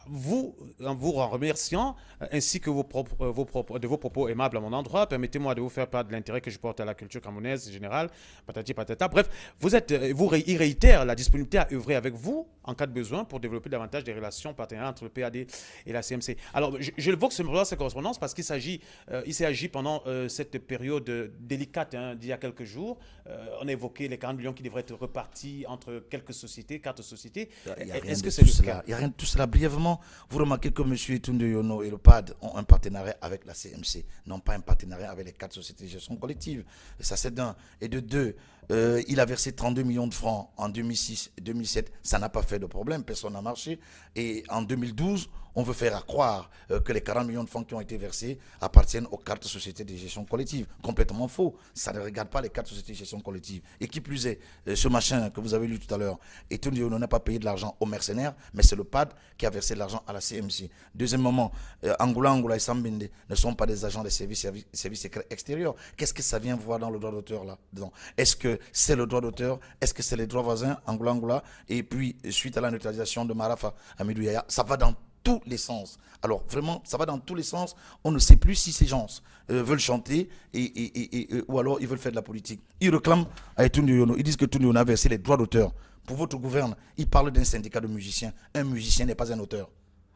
vous, en vous remerciant, ainsi que de vos propos aimables à mon endroit, permettez-moi de vous faire part de l'intérêt que je porte à la culture camerounaise générale, patati patata. Bref, il réitère la disponibilité à œuvrer avec vous en cas de besoin pour développer davantage des relations partenariales entre le PAD et la CMC. Alors, je évoque cette correspondance parce qu'il s'est agi pendant cette période délicate d'il y a quelques jours. On a évoqué les 40 millions qui devraient être repartis entre quelques sociétés, 4 sociétés. Est-ce que c'est le cas? Il n'y a rien de tout cela. Brièvement, vous remarquez que M. Etunde Yono et le PAD ont un partenariat avec la CMC, non pas un partenariat avec les 4 sociétés de gestion collective. Et ça, c'est d'un. Et de deux, il a versé 32 millions de francs en 2006 et 2007. Ça n'a pas fait de problème, personne n'a marché. Et en 2012, on veut faire croire que les 40 millions de francs qui ont été versés appartiennent aux 4 sociétés de gestion collective. Complètement faux. Ça ne regarde pas les 4 sociétés de gestion collective. Et qui plus est, ce machin que vous avez lu tout à l'heure, Etunde Yono n'a pas payé de l'argent aux mercenaires, mais c'est le PAD qui a versé de l'argent à la CMC. Deuxièmement, Angoula et Sambinde ne sont pas des agents des services secrets extérieurs. Qu'est-ce que ça vient voir dans le droit d'auteur là dedans? Est-ce que c'est le droit d'auteur? Est-ce que c'est les droits voisins, Angoula? Et puis, suite à la neutralisation de Marafa Hamidou Yahya, ça va dans tous les sens. Alors vraiment, ça va dans tous les sens. On ne sait plus si ces gens veulent chanter ou alors ils veulent faire de la politique. Ils réclament à Etunde Yono. Ils disent que Etunde Yono a versé les droits d'auteur. Pour votre gouverne, ils parlent d'un syndicat de musiciens. Un musicien n'est pas un auteur.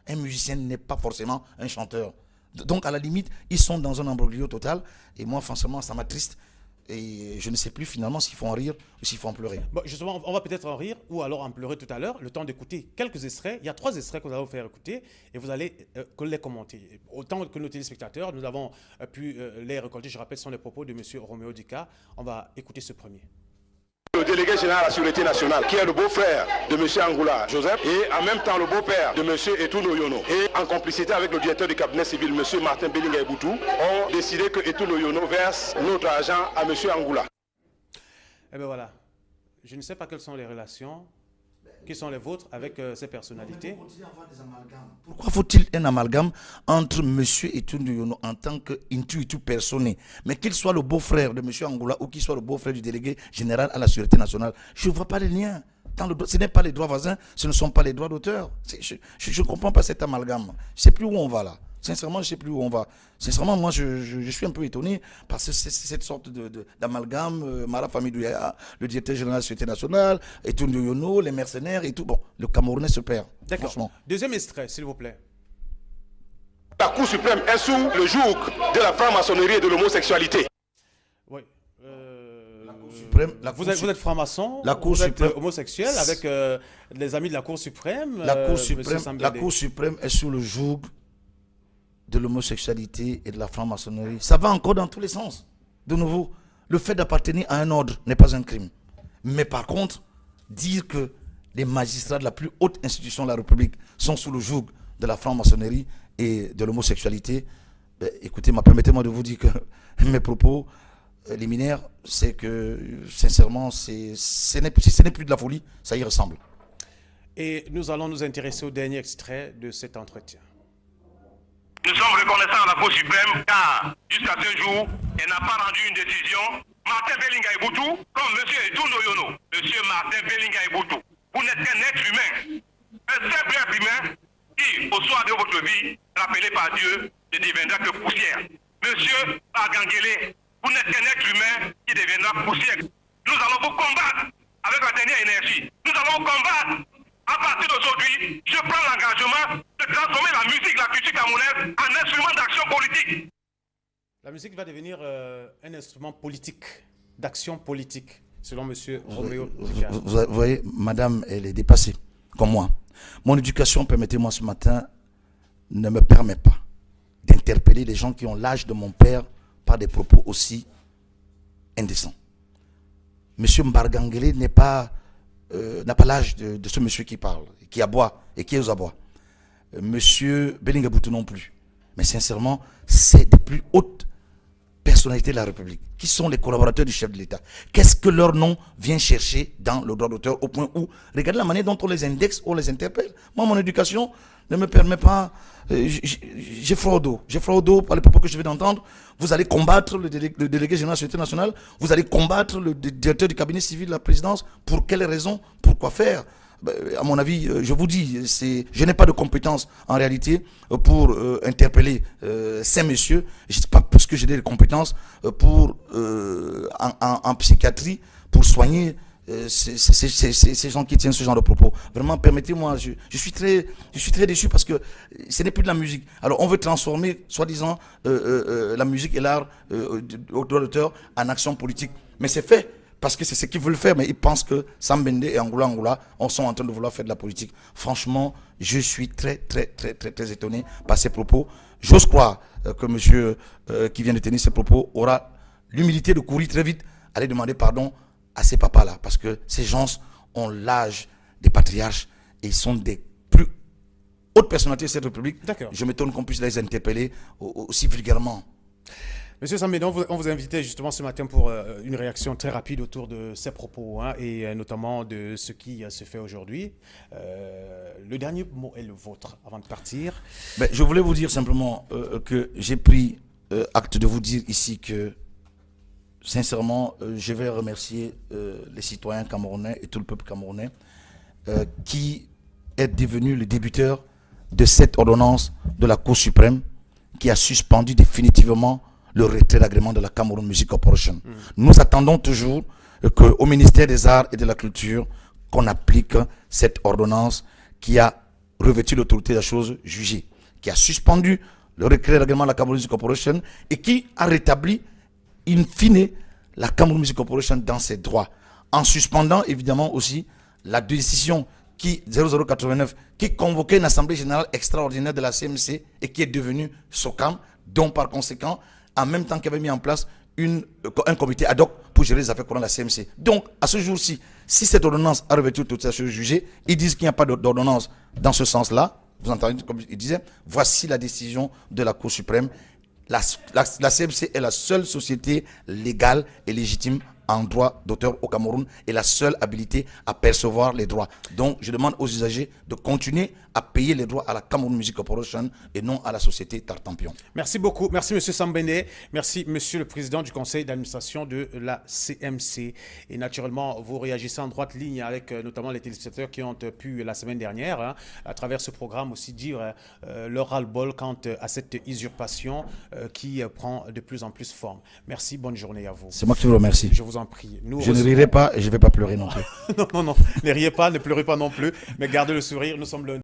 Un musicien n'est pas forcément un chanteur. Donc à la limite, ils sont dans un imbroglio total. Et moi, franchement, ça m'attriste. Et je ne sais plus finalement s'il faut en rire ou s'il faut en pleurer. Bon, justement, on va peut-être en rire ou alors en pleurer tout à l'heure. Le temps d'écouter quelques extraits. Il y a 3 extraits que nous allons vous faire écouter et vous allez les commenter. Autant que nos téléspectateurs, nous avons pu les récolter. Je rappelle, ce sont les propos de M. Roméo Dika. On va écouter ce premier. Le délégué général à la Sûreté nationale, qui est le beau-frère de M. Angoula Joseph, et en même temps le beau-père de M. Etunde Yono, et en complicité avec le directeur du cabinet civil, M. Martin Bellinga Eboutou, ont décidé que Etunde Yono verse notre argent à M. Angoula. Eh bien voilà, je ne sais pas quelles sont les relations, qui sont les vôtres avec ces personnalités. Pourquoi faut-il un amalgame entre M. Etunde Yono en tant qu'intuitu personné, mais qu'il soit le beau-frère de M. Angoula ou qu'il soit le beau-frère du délégué général à la Sûreté nationale? Je ne vois pas les liens. Ce n'est pas les droits voisins, ce ne sont pas les droits d'auteur. Je ne comprends pas cet amalgame. Je ne sais plus où on va là. Sincèrement, je ne sais plus où on va. Sincèrement, moi, je suis un peu étonné parce que c'est cette sorte d'amalgame. Marafa Hamidou Yahya, le directeur général de la Sûreté nationale, Etunde Yono, les mercenaires et tout. Bon, le Camerounais se perd. D'accord. Deuxième extrait, s'il vous plaît. La Cour suprême est sous le joug de la franc-maçonnerie et de l'homosexualité. Oui. Vous êtes franc-maçon, vous êtes homosexuel avec les amis de la Cour suprême. La Cour suprême est sous le joug de l'homosexualité et de la franc-maçonnerie. Ça va encore dans tous les sens. De nouveau, le fait d'appartenir à un ordre n'est pas un crime. Mais par contre, dire que les magistrats de la plus haute institution de la République sont sous le joug de la franc-maçonnerie et de l'homosexualité, écoutez, permettez-moi de vous dire que mes propos liminaires, c'est que, sincèrement, ce n'est plus de la folie, ça y ressemble. Et nous allons nous intéresser au dernier extrait de cet entretien. Nous sommes reconnaissants à la Cour suprême car, jusqu'à ce jour, elle n'a pas rendu une décision. Martin Bellinga Eboutou, comme M. Etunde Yono, M. Martin Bellinga Eboutou, vous n'êtes qu'un être humain, un simple être humain qui, au soir de votre vie, rappelé par Dieu, ne deviendra que poussière. Monsieur Agangele, vous n'êtes qu'un être humain qui deviendra poussière. Nous allons vous combattre avec la dernière énergie. Nous allons vous combattre. À partir d'aujourd'hui, je prends l'engagement de transformer la musique, la culture camerounaise en instrument d'action politique. La musique va devenir un instrument politique, d'action politique, selon M. Roméo. Vous voyez, madame, elle est dépassée, comme moi. Mon éducation, permettez-moi ce matin, ne me permet pas d'interpeller les gens qui ont l'âge de mon père par des propos aussi indécents. Monsieur Mbargangele n'a pas l'âge de ce monsieur qui parle, qui aboie et qui est aux abois. Monsieur Bellinga Eboutou non plus. Mais sincèrement, c'est des plus hautes personnalités de la République, qui sont les collaborateurs du chef de l'État. Qu'est-ce que leur nom vient chercher dans le droit d'auteur au point où, regardez la manière dont on les indexe, on les interpelle. Moi, mon éducation ne me permet pas, j'ai froid au dos par les propos que je viens d'entendre. Vous allez combattre le délégué général de la Sûreté nationale, vous allez combattre le directeur du cabinet civil de la présidence. Pour quelles raisons? Pourquoi faire? à mon avis, je vous dis, je n'ai pas de compétences en réalité pour interpeller ces messieurs. Je ne sais pas parce que j'ai des compétences en psychiatrie pour soigner ces gens qui tiennent ce genre de propos. Vraiment, permettez-moi, je suis très déçu parce que ce n'est plus de la musique. Alors, on veut transformer, soi-disant, la musique et l'art au droit d'auteur en action politique. Mais c'est fait parce que c'est ce qu'ils veulent faire, mais ils pensent que Sam Bende et Angoula sont en train de vouloir faire de la politique. Franchement, je suis très étonné par ces propos. J'ose croire que monsieur qui vient de tenir ces propos aura l'humilité de courir très vite, aller demander pardon à ces papas-là, parce que ces gens ont l'âge des patriarches et ils sont des plus hautes personnalités de cette République. D'accord. Je m'étonne qu'on puisse les interpeller aussi vulgairement. Monsieur Sam Bende, on vous invitait justement ce matin pour une réaction très rapide autour de ces propos, hein, et notamment de ce qui se fait aujourd'hui. Le dernier mot est le vôtre avant de partir. Ben, je voulais vous dire simplement que j'ai pris acte de vous dire ici que sincèrement, je vais remercier les citoyens camerounais et tout le peuple camerounais qui est devenu le débiteur de cette ordonnance de la Cour suprême qui a suspendu définitivement le retrait d'agrément de la Cameroun Music Corporation. Nous attendons toujours qu'au ministère des Arts et de la Culture, qu'on applique cette ordonnance qui a revêtu l'autorité de la chose jugée, qui a suspendu le retrait d'agrément de la Cameroun Music Corporation et qui a rétabli in fine la Cameroun Music Corporation dans ses droits, en suspendant évidemment aussi la décision 0089 qui convoquait une assemblée générale extraordinaire de la CMC et qui est devenue SOCAM, dont par conséquent, en même temps qu'il avait mis en place un comité ad hoc pour gérer les affaires courantes de la CMC. Donc, à ce jour-ci, si cette ordonnance a revêtu toute sa chose jugée, ils disent qu'il n'y a pas d'ordonnance dans ce sens-là. Vous entendez, comme il disait, voici la décision de la Cour suprême. La CMC est la seule société légale et légitime en droit d'auteur au Cameroun et la seule habilité à percevoir les droits. Donc, je demande aux usagers de continuer à payer les droits à la Cameroun Music Corporation et non à la société Tartampion. Merci beaucoup. Merci, monsieur Sam Bende. Merci, monsieur le président du conseil d'administration de la CMC. Et naturellement, vous réagissez en droite ligne avec notamment les téléspectateurs qui ont pu, la semaine dernière, hein, à travers ce programme aussi, dire leur ras-le-bol quant à cette usurpation qui prend de plus en plus forme. Merci, bonne journée à vous. C'est moi qui vous remercie. Je vous en prie. Je ne rirai pas et je ne vais pas pleurer non plus. Non, ne riez pas, ne pleurez pas non plus, mais gardez le sourire. Nous sommes lundi.